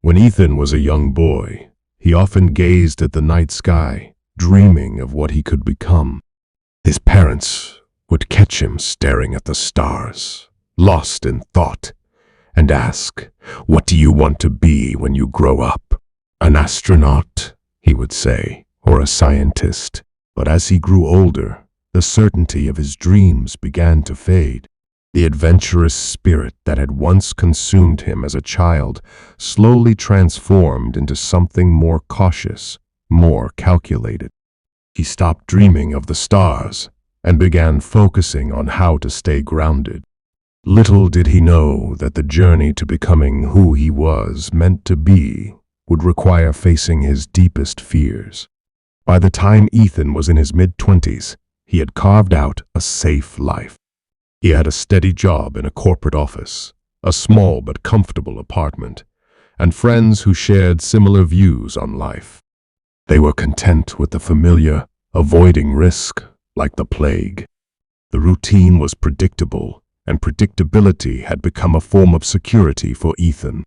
When Ethan was a young boy, he often gazed at the night sky, dreaming of what he could become. His parents would catch him staring at the stars, lost in thought, and ask, "What do you want to be when you grow up?" "An astronaut," he would say, "or a scientist." But as he grew older, the certainty of his dreams began to fade. The adventurous spirit that had once consumed him as a child slowly transformed into something more cautious, more calculated. He stopped dreaming of the stars and began focusing on how to stay grounded. Little did he know that the journey to becoming who he was meant to be would require facing his deepest fears. By the time Ethan was in his mid-20s, he had carved out a safe life. He had a steady job in a corporate office, a small but comfortable apartment, and friends who shared similar views on life. They were content with the familiar, avoiding risk like the plague. The routine was predictable, and predictability had become a form of security for Ethan.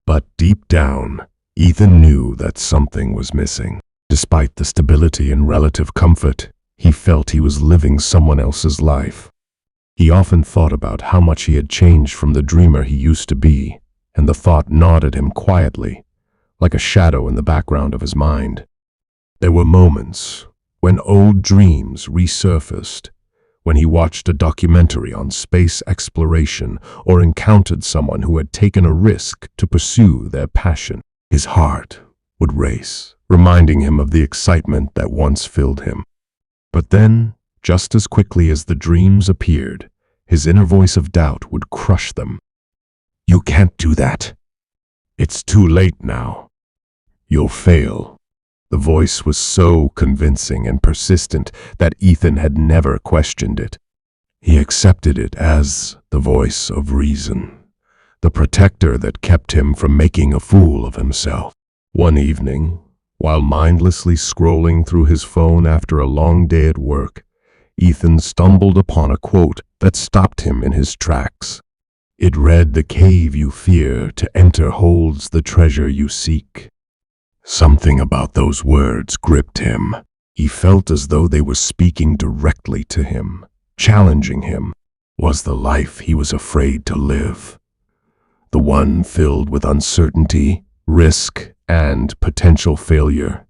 But deep down, Ethan knew that something was missing. Despite the stability and relative comfort, he felt he was living someone else's life. He often thought about how much he had changed from the dreamer he used to be, and the thought gnawed at him quietly, like a shadow in the background of his mind. There were moments when old dreams resurfaced, when he watched a documentary on space exploration or encountered someone who had taken a risk to pursue their passion. His heart would race, reminding him of the excitement that once filled him. But then, just as quickly as the dreams appeared, his inner voice of doubt would crush them. "You can't do that. It's too late now. You'll fail." The voice was so convincing and persistent that Ethan had never questioned it. He accepted it as the voice of reason, the protector that kept him from making a fool of himself. One evening, while mindlessly scrolling through his phone after a long day at work, Ethan stumbled upon a quote that stopped him in his tracks. It read, "The cave you fear to enter holds the treasure you seek." Something about those words gripped him. He felt as though they were speaking directly to him, challenging him. Was the life he was afraid to live, the one filled with uncertainty, risk, and potential failure,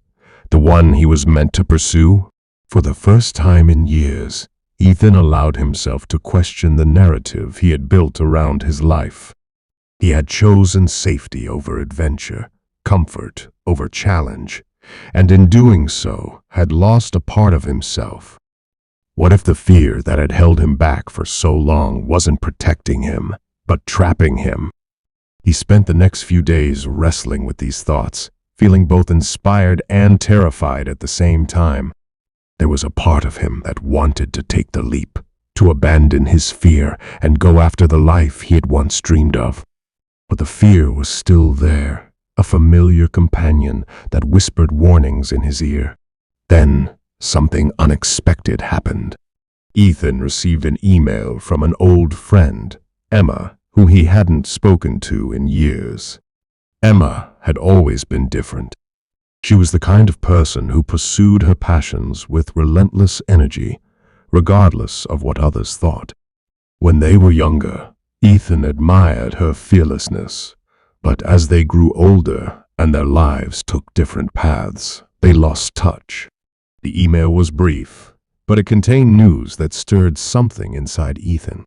the one he was meant to pursue? For the first time in years, Ethan allowed himself to question the narrative he had built around his life. He had chosen safety over adventure, comfort over challenge, and in doing so had lost a part of himself. What if the fear that had held him back for so long wasn't protecting him, but trapping him? He spent the next few days wrestling with these thoughts, feeling both inspired and terrified at the same time. There was a part of him that wanted to take the leap, to abandon his fear and go after the life he had once dreamed of. But the fear was still there, a familiar companion that whispered warnings in his ear. Then, something unexpected happened. Ethan received an email from an old friend, Emma, whom he hadn't spoken to in years. Emma had always been different. She was the kind of person who pursued her passions with relentless energy, regardless of what others thought. When they were younger, Ethan admired her fearlessness, but as they grew older and their lives took different paths, they lost touch. The email was brief, but it contained news that stirred something inside Ethan.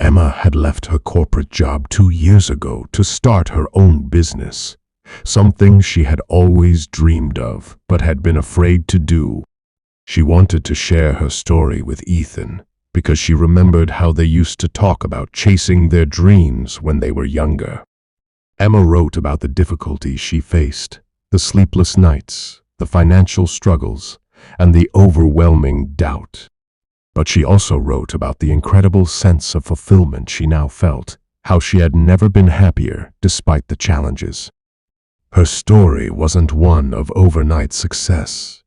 Emma had left her corporate job 2 years ago to start her own business, something she had always dreamed of but had been afraid to do. She wanted to share her story with Ethan because she remembered how they used to talk about chasing their dreams when they were younger. Emma wrote about the difficulties she faced, the sleepless nights, the financial struggles, and the overwhelming doubt. But she also wrote about the incredible sense of fulfillment she now felt, how she had never been happier despite the challenges. Her story wasn't one of overnight success,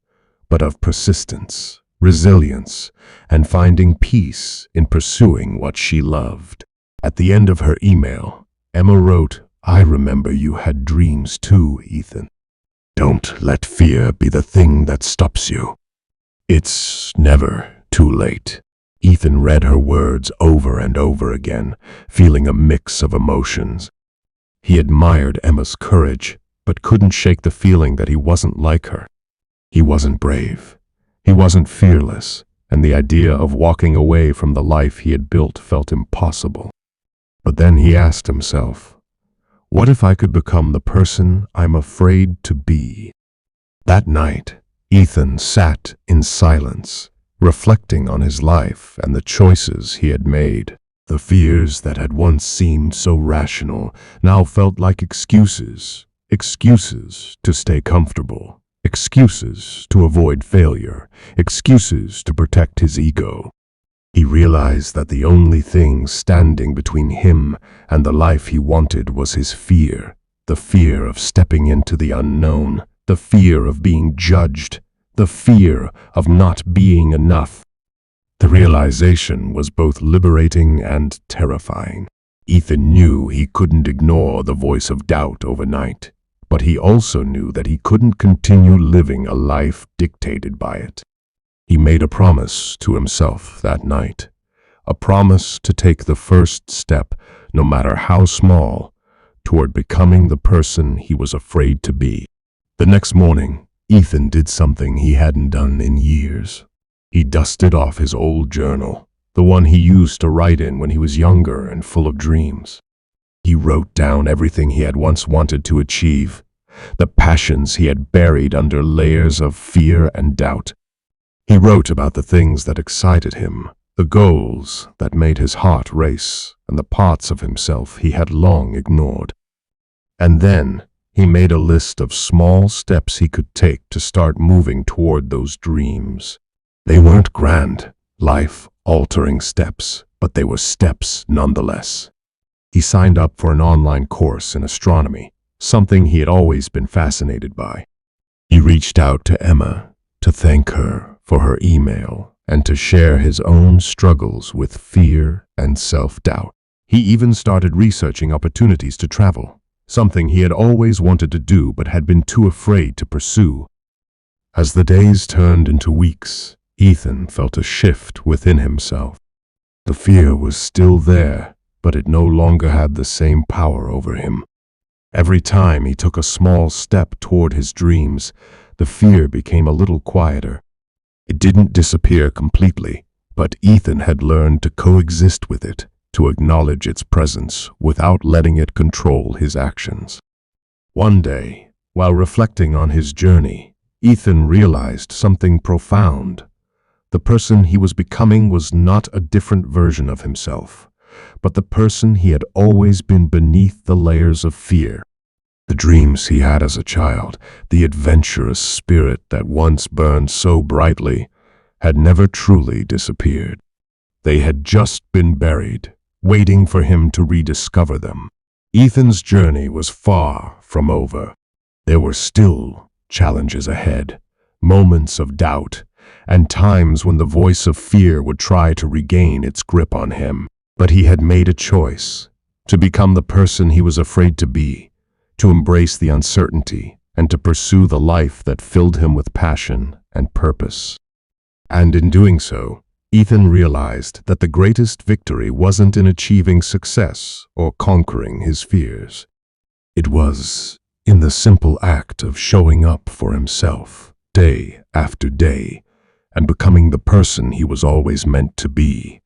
but of persistence, resilience, and finding peace in pursuing what she loved. At the end of her email, Emma wrote, I remember you had dreams too, Ethan. Don't let fear be the thing that stops you. It's never too late. Ethan read her words over and over again, feeling a mix of emotions. He admired Emma's courage, but couldn't shake the feeling that he wasn't like her. He wasn't brave. He wasn't fearless, and the idea of walking away from the life he had built felt impossible. But then he asked himself, what if I could become the person I'm afraid to be? That night, Ethan sat in silence, reflecting on his life and the choices he had made. The fears that had once seemed so rational now felt like excuses to stay comfortable, excuses to avoid failure, excuses to protect his ego. He realized that the only thing standing between him and the life he wanted was his fear, the fear of stepping into the unknown, the fear of being judged, the fear of not being enough. The realization was both liberating and terrifying. Ethan knew he couldn't ignore the voice of doubt overnight, but he also knew that he couldn't continue living a life dictated by it. He made a promise to himself that night, a promise to take the first step, no matter how small, toward becoming the person he was afraid to be. The next morning, Ethan did something he hadn't done in years. He dusted off his old journal, the one he used to write in when he was younger and full of dreams. He wrote down everything he had once wanted to achieve, the passions he had buried under layers of fear and doubt. He wrote about the things that excited him, the goals that made his heart race, and the parts of himself he had long ignored. And then he made a list of small steps he could take to start moving toward those dreams. They weren't grand, life-altering steps, but they were steps nonetheless. He signed up for an online course in astronomy, something he had always been fascinated by. He reached out to Emma to thank her for her email and to share his own struggles with fear and self-doubt. He even started researching opportunities to travel, something he had always wanted to do but had been too afraid to pursue. As the days turned into weeks, Ethan felt a shift within himself. The fear was still there, but it no longer had the same power over him. Every time he took a small step toward his dreams, the fear became a little quieter. It didn't disappear completely, but Ethan had learned to coexist with it, to acknowledge its presence without letting it control his actions. One day, while reflecting on his journey, Ethan realized something profound. The person he was becoming was not a different version of himself, but the person he had always been beneath the layers of fear. The dreams he had as a child, the adventurous spirit that once burned so brightly, had never truly disappeared. They had just been buried, waiting for him to rediscover them. Ethan's journey was far from over. There were still challenges ahead, moments of doubt, and times when the voice of fear would try to regain its grip on him. But he had made a choice, to become the person he was afraid to be, to embrace the uncertainty, and to pursue the life that filled him with passion and purpose. And in doing so, Ethan realized that the greatest victory wasn't in achieving success or conquering his fears. It was in the simple act of showing up for himself, day after day, and becoming the person he was always meant to be.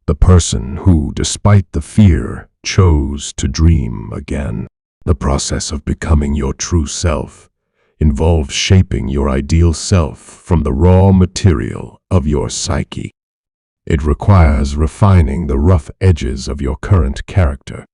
The person who, despite the fear, chose to dream again. The process of becoming your true self involves shaping your ideal self from the raw material of your psyche. It requires refining the rough edges of your current character.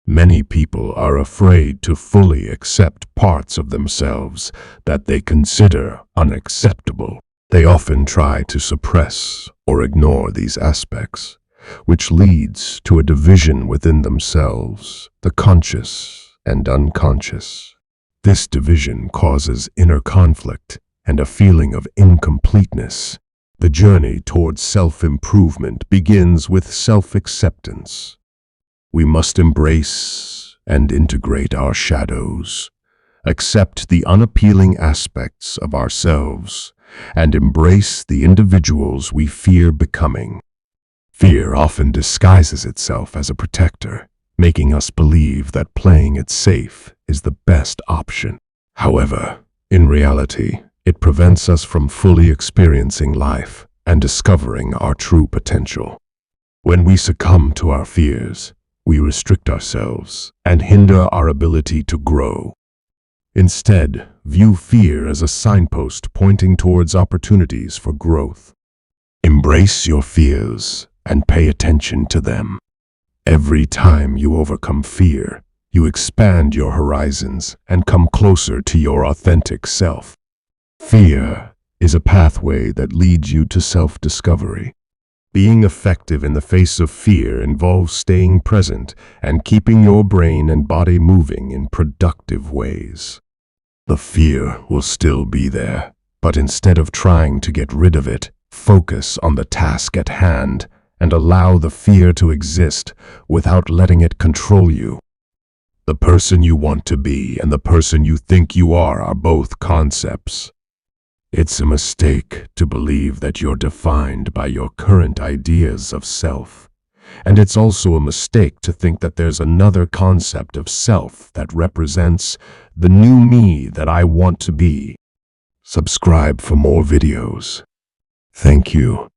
Many people are afraid to fully accept parts of themselves that they consider unacceptable. They often try to suppress or ignore these aspects, which leads to a division within themselves, the conscious and unconscious. This division causes inner conflict and a feeling of incompleteness. The journey towards self-improvement begins with self-acceptance. We must embrace and integrate our shadows. Accept the unappealing aspects of ourselves and embrace the individuals we fear becoming. Fear often disguises itself as a protector, making us believe that playing it safe is the best option. However, in reality, it prevents us from fully experiencing life and discovering our true potential. When we succumb to our fears, we restrict ourselves and hinder our ability to grow. Instead, view fear as a signpost pointing towards opportunities for growth. Embrace your fears and pay attention to them. Every time you overcome fear, you expand your horizons and come closer to your authentic self. Fear is a pathway that leads you to self-discovery. Being effective in the face of fear involves staying present and keeping your brain and body moving in productive ways. The fear will still be there, but instead of trying to get rid of it, focus on the task at hand and allow the fear to exist without letting it control you. The person you want to be and the person you think you are both concepts. It's a mistake to believe that you're defined by your current ideas of self. And it's also a mistake to think that there's another concept of self that represents the new me that I want to be. Subscribe for more videos. Thank you.